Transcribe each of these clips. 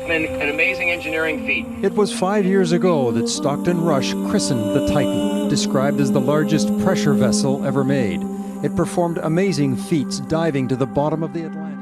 an amazing engineering feat. It was 5 years ago that Stockton Rush christened the Titan, described as the largest pressure vessel ever made. It performed amazing feats diving to the bottom of the Atlantic.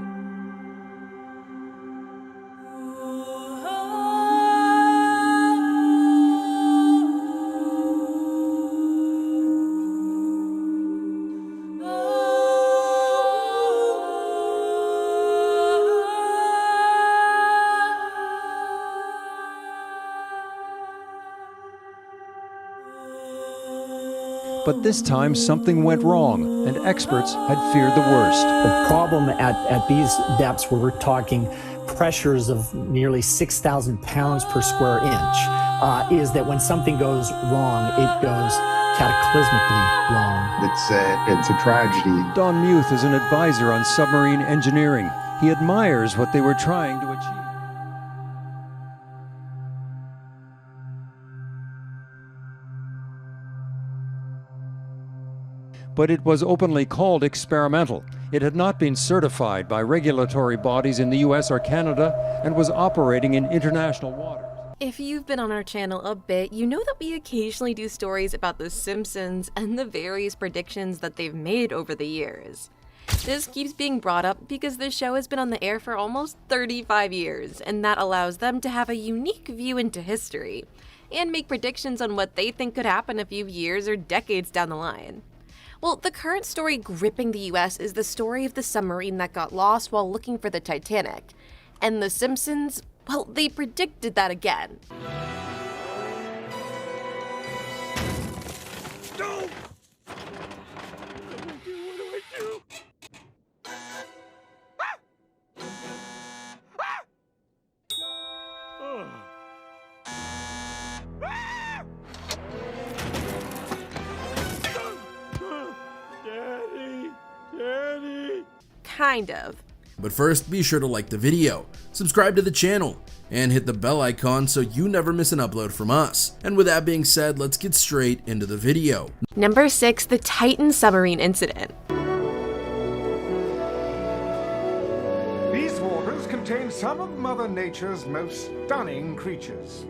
But this time something went wrong, and experts had feared the worst. The problem at these depths, where we're talking pressures of nearly 6,000 pounds per square inch, is that when something goes wrong, it goes cataclysmically wrong. It's a tragedy. Don Muth is an advisor on submarine engineering. He admires what they were trying to achieve. But it was openly called experimental. It had not been certified by regulatory bodies in the US or Canada and was operating in international waters. If you've been on our channel a bit, you know that we occasionally do stories about the Simpsons and the various predictions that they've made over the years. This keeps being brought up because the show has been on the air for almost 35 years, and that allows them to have a unique view into history and make predictions on what they think could happen a few years or decades down the line. Well, the current story gripping the US is the story of the submarine that got lost while looking for the Titanic. And the Simpsons, well, they predicted that again. No! What do I do? Daddy! Kind of. But first, be sure to like the video, subscribe to the channel, and hit the bell icon so you never miss an upload from us. And with that being said, let's get straight into the video. Number 6, the Titan submarine incident. These waters contain some of Mother Nature's most stunning creatures.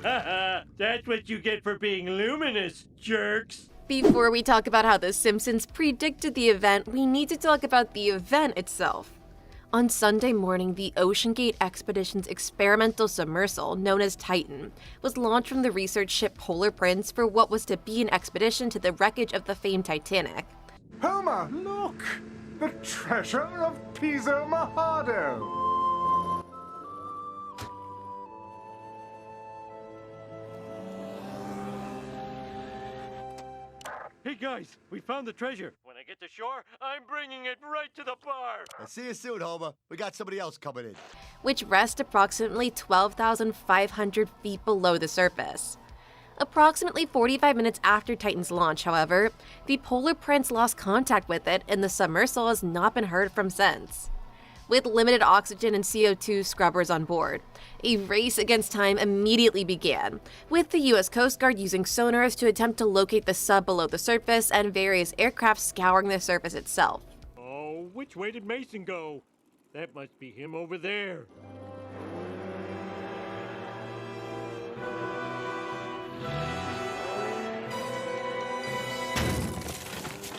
Haha, that's what you get for being luminous, jerks. Before we talk about how the Simpsons predicted the event, we need to talk about the event itself. On Sunday morning, the OceanGate Expedition's experimental submersible, known as Titan, was launched from the research ship Polar Prince for what was to be an expedition to the wreckage of the famed Titanic. Homer, look! The treasure of Piso Mojado! Hey guys, we found the treasure. When I get to shore, I'm bringing it right to the bar. I'll see you soon, Homer. We got somebody else coming in. Which rests approximately 12,500 feet below the surface. Approximately 45 minutes after Titan's launch, however, the Polar Prince lost contact with it and the submersible has not been heard from since. With limited oxygen and CO2 scrubbers on board, a race against time immediately began, with the US Coast Guard using sonars to attempt to locate the sub below the surface and various aircraft scouring the surface itself. Oh, which way did Mason go? That must be him over there.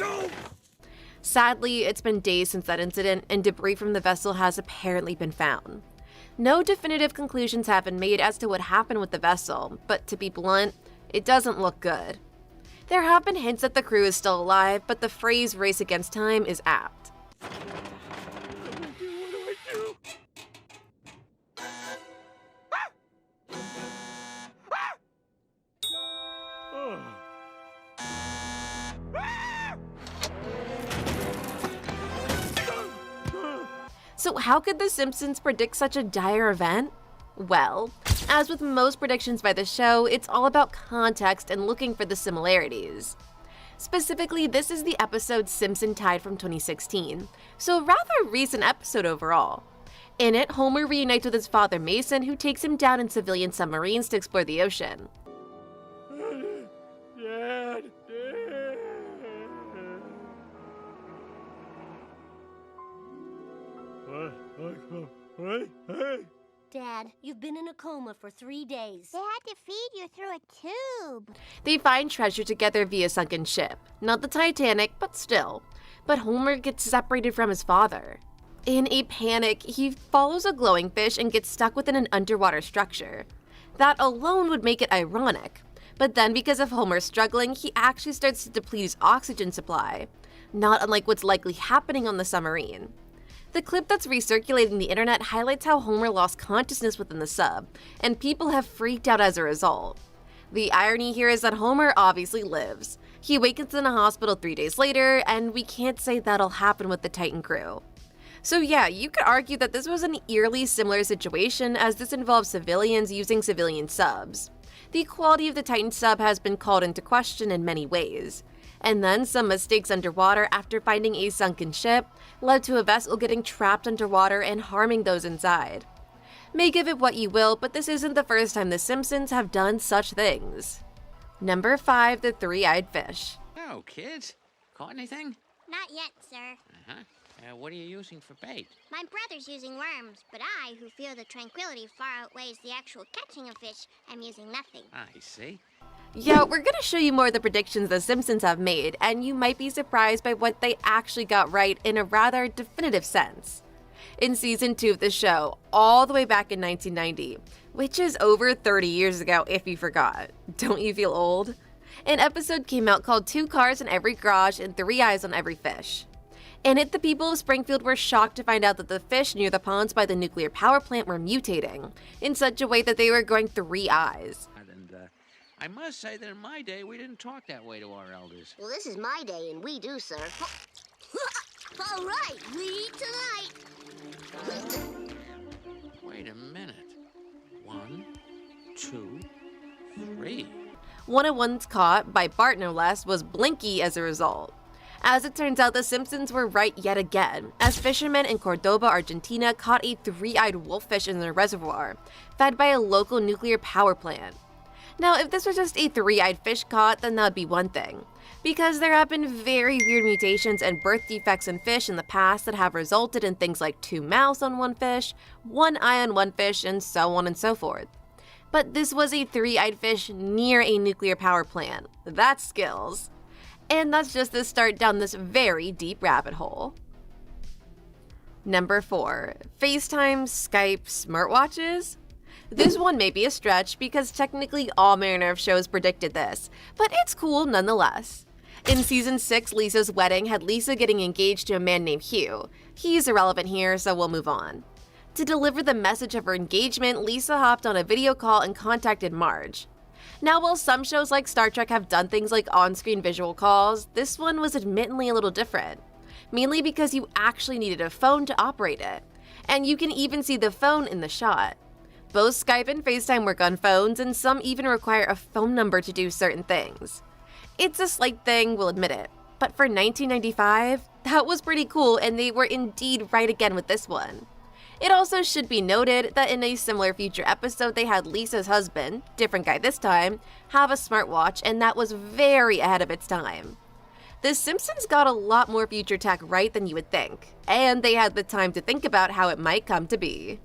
No! Sadly, it's been days since that incident, and debris from the vessel has apparently been found. No definitive conclusions have been made as to what happened with the vessel, but to be blunt, it doesn't look good. There have been hints that the crew is still alive, but the phrase race against time is apt. What do I do? Oh. So how could the Simpsons predict such a dire event? Well, as with most predictions by the show, it's all about context and looking for the similarities. Specifically, this is the episode Simpson Tide from 2016, so a rather recent episode overall. In it, Homer reunites with his father Mason, who takes him down in civilian submarines to explore the ocean. Dad. Hey. Dad, you've been in a coma for 3 days. They had to feed you through a tube. They find treasure together via sunken ship. Not the Titanic, but still. But Homer gets separated from his father. In a panic, he follows a glowing fish and gets stuck within an underwater structure. That alone would make it ironic. But then because of Homer struggling, he actually starts to deplete his oxygen supply. Not unlike what's likely happening on the submarine. The clip that's recirculating the internet highlights how Homer lost consciousness within the sub, and people have freaked out as a result. The irony here is that Homer obviously lives. He awakens in a hospital 3 days later, and we can't say that'll happen with the Titan crew. So yeah, you could argue that this was an eerily similar situation, as this involves civilians using civilian subs. The quality of the Titan sub has been called into question in many ways. And then some mistakes underwater after finding a sunken ship led to a vessel getting trapped underwater and harming those inside. Make of it what you will, but this isn't the first time the Simpsons have done such things. Number 5, the three-eyed fish. Oh, kids. Caught anything? Not yet, sir. What are you using for bait? My brother's using worms, but I, who feel the tranquility far outweighs the actual catching of fish, am using nothing. I see. Yeah, we're gonna show you more of the predictions the Simpsons have made, and you might be surprised by what they actually got right in a rather definitive sense. In season 2 of the show, all the way back in 1990, which is over 30 years ago if you forgot. Don't you feel old? An episode came out called 2 Cars in Every Garage and 3 Eyes on Every Fish. In it, the people of Springfield were shocked to find out that the fish near the ponds by the nuclear power plant were mutating, in such a way that they were growing 3 eyes. I must say that in my day, we didn't talk that way to our elders. Well, this is my day, and we do, sir. All right, we eat tonight. Wait a minute. 1, 2, 3. One of ones caught, by Bart no less, was Blinky as a result. As it turns out, the Simpsons were right yet again, as fishermen in Cordoba, Argentina caught a 3-eyed wolffish in their reservoir, fed by a local nuclear power plant. Now, if this was just a 3-eyed fish caught, then that would be one thing, because there have been very weird mutations and birth defects in fish in the past that have resulted in things like 2 mouths on one fish, 1 eye on one fish, and so on and so forth. But this was a 3-eyed fish near a nuclear power plant. That's skills. And that's just the start down this very deep rabbit hole. Number 4. FaceTime, Skype, smartwatches? This one may be a stretch because technically all manner of shows predicted this, but it's cool nonetheless. In season 6, Lisa's wedding had Lisa getting engaged to a man named Hugh. He's irrelevant here, so we'll move on. To deliver the message of her engagement, Lisa hopped on a video call and contacted Marge. Now, while some shows like Star Trek have done things like on-screen visual calls, this one was admittedly a little different. Mainly because you actually needed a phone to operate it. And you can even see the phone in the shot. Both Skype and FaceTime work on phones, and some even require a phone number to do certain things. It's a slight thing, we'll admit it. But for 1995, that was pretty cool, and they were indeed right again with this one. It also should be noted that in a similar future episode, they had Lisa's husband, different guy this time, have a smartwatch, and that was very ahead of its time. The Simpsons got a lot more future tech right than you would think, and they had the time to think about how it might come to be.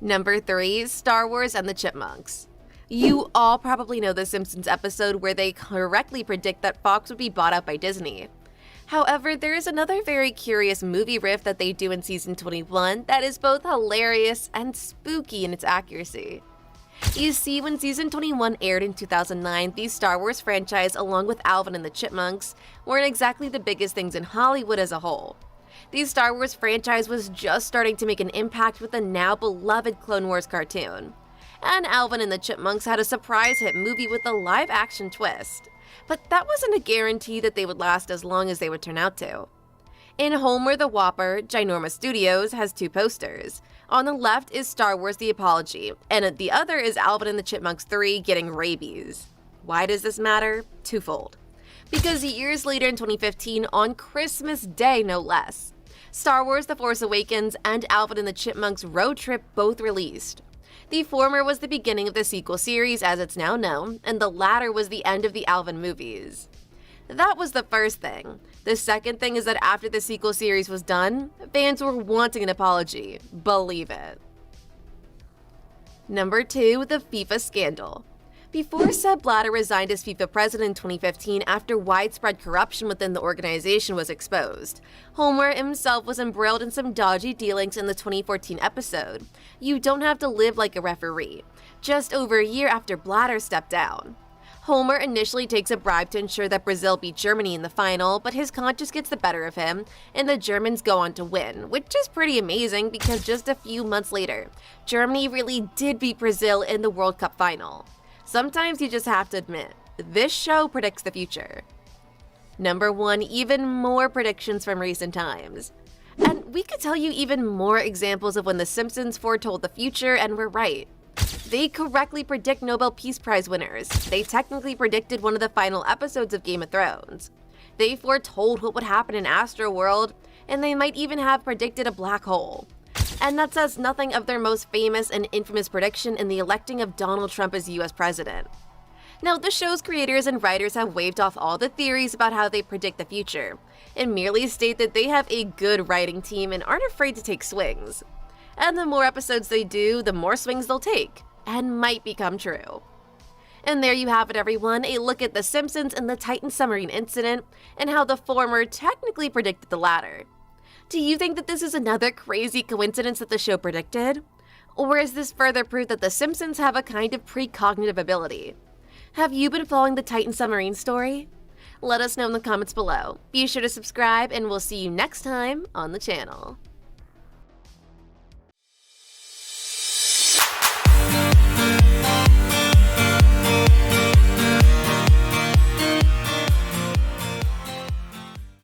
Number 3, Star Wars and the Chipmunks. You all probably know the Simpsons episode where they correctly predict that Fox would be bought out by Disney. However, there is another very curious movie riff that they do in season 21 that is both hilarious and spooky in its accuracy. You see, when season 21 aired in 2009, the Star Wars franchise, along with Alvin and the Chipmunks, weren't exactly the biggest things in Hollywood as a whole. The Star Wars franchise was just starting to make an impact with the now beloved Clone Wars cartoon. And Alvin and the Chipmunks had a surprise hit movie with a live-action twist. But that wasn't a guarantee that they would last as long as they would turn out to. In Homer the Whopper, Ginormous Studios has 2 posters. On the left is Star Wars The Apology, and at the other is Alvin and the Chipmunks 3 getting rabies. Why does this matter? Twofold. Because years later in 2015, on Christmas Day no less, Star Wars The Force Awakens and Alvin and the Chipmunks Road Trip both released. The former was the beginning of the sequel series as it's now known, and the latter was the end of the Alvin movies. That was the first thing. The second thing is that after the sequel series was done, fans were wanting an apology. Believe it. Number 2, the FIFA scandal. Before Sepp Blatter resigned as FIFA president in 2015 after widespread corruption within the organization was exposed, Homer himself was embroiled in some dodgy dealings in the 2014 episode, You Don't Have to Live Like a Referee, just over a year after Blatter stepped down. Homer initially takes a bribe to ensure that Brazil beat Germany in the final, but his conscience gets the better of him, and the Germans go on to win, which is pretty amazing because just a few months later, Germany really did beat Brazil in the World Cup final. Sometimes you just have to admit, this show predicts the future. Number 1, even more predictions from recent times. And we could tell you even more examples of when The Simpsons foretold the future and were right. They correctly predict Nobel Peace Prize winners. They technically predicted one of the final episodes of Game of Thrones. They foretold what would happen in Astroworld, and they might even have predicted a black hole. And that says nothing of their most famous and infamous prediction in the electing of Donald Trump as US president. Now, the show's creators and writers have waved off all the theories about how they predict the future, and merely state that they have a good writing team and aren't afraid to take swings. And the more episodes they do, the more swings they'll take, and might become true. And there you have it, everyone, a look at The Simpsons and the Titan submarine incident, and how the former technically predicted the latter. Do you think that this is another crazy coincidence that the show predicted? Or is this further proof that The Simpsons have a kind of precognitive ability? Have you been following the Titan submarine story? Let us know in the comments below. Be sure to subscribe, and we'll see you next time on the channel.